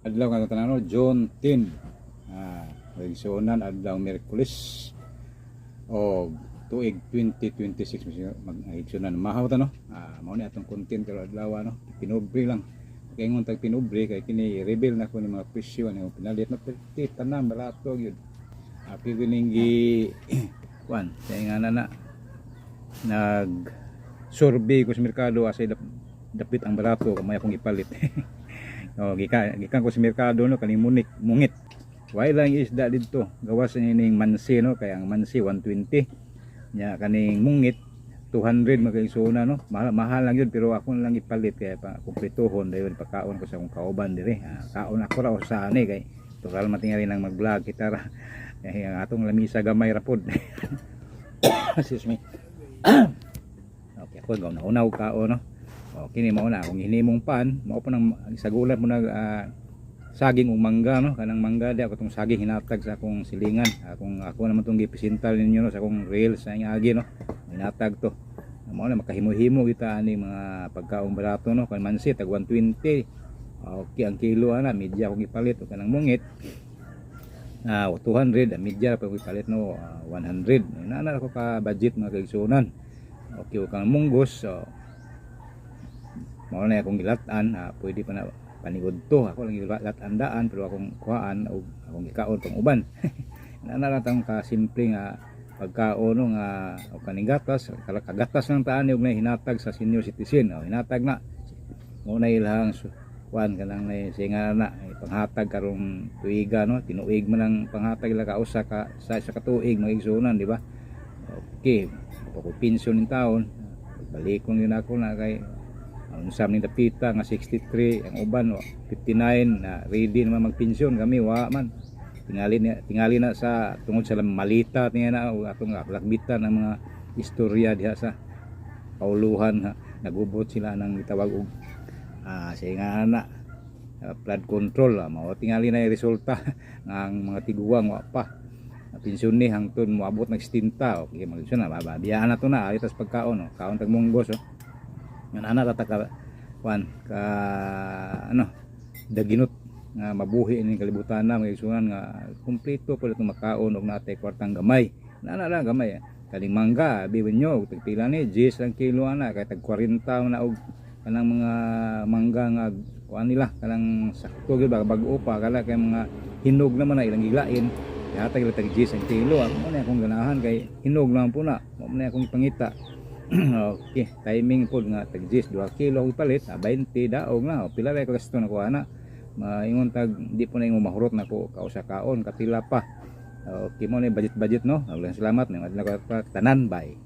Adlaw nga tanano June 10. Igsunan adlaw Miyerkules o tuig 2026 mag-igsunan mahaw ta no. Mao ni atong content pero adlaw no. Pinubre lang. Kay ngon tag pinubre kay kini reveal na ko ni mga presyo ni pinalit na perti tanan balato gyud. Api gining gi kwan kay nga na nag survey ko sa merkado asay dapit ang barato kamay akong ipalit. Gikan ko sa merkado no kaning mungit. Why lang isda dito gawas ning mansi no kay ang mansi 120 nya kaning mungit 200 magaisuna no mahal lang yun pero ako lang ipalit kay pa kumpletohon dayon pagkaon ko sa akong kauban dire. Kaon ako ra usani kay total matingali nang mag-vlog kita ra kay ang atong lamisa gamay ra pod. Excuse me. Okay, ako unaw kaon no. Okay ni mao na kung hinimong pan mao pa nang sagulat mo na saging ug mangga no kanang mangga di ako tong saging hinatag sa akong silingan ako naman tong gipresentar ninyo no sa akong reels sa agi no hinatag to mao na makahimo-himo kita ani mga pagkaong barato no kan mansi tag 120 okay ang kilo ana media akong ipalit o kanang mungit 200 media pa akong ipalit no 100 na ako ka budget mga kaigsunan okay o kanang munggos so mao na akong gilatan pwede pa na panigod to ako lang gilat andaan pero akong kuhaan o akong gikaon tong uban. Ana tang ka simple nga pagkaon nga o kaning gatas kagatas ng taan og hinatag sa senior citizen o hinatag na mo na ilang kuan kanang nay singa na panghatag karong tuiga no tinuig man ang panghatag ila ka usa ka sa katuig magigsunan di ba okay ko pensyon ning taon balikon yun ako na kay unsam ning dapita nga 63 ang uban 59 na ready naman magpensyon kami wa man tingali na sa tungod sa malita tinga na atong lakbitan ang mga istorya diha sa pauluhan nagubot sila nang gitawag og singa na flood control mao tingali na resulta ng mga tiguang wa pa pensyon ni hangtod moabot nag 70 okay magsun na babiyaan na to na alitas pagkaon no kaon tag munggos yan ana ta ka kuan ka ano daginot nga mabuhi ning kalibutan na mga igsunan nga kumpleto pala itong makaon og natay kwartang gamay ana lang gamay kaling mangga biwen nyo tagpila ni 10 lang kilo ana kay tag 40 na og kanang mga mangga nga kuan nila kanang sakto gyud bag-o pa kala kay mga hinog naman na ilang gilain hatag ila tag 10 ang kilo mo na akong ganahan kay hinog lang po na mo na akong pangita. Okay, timing po nga tag-10 2 kilo og palit 20 daog na pila ray ko gasto na ko ana maingon tag di po na yung mahurot na ko kausa kaon kapila pa okay mo na budget no salamat na tanan bye.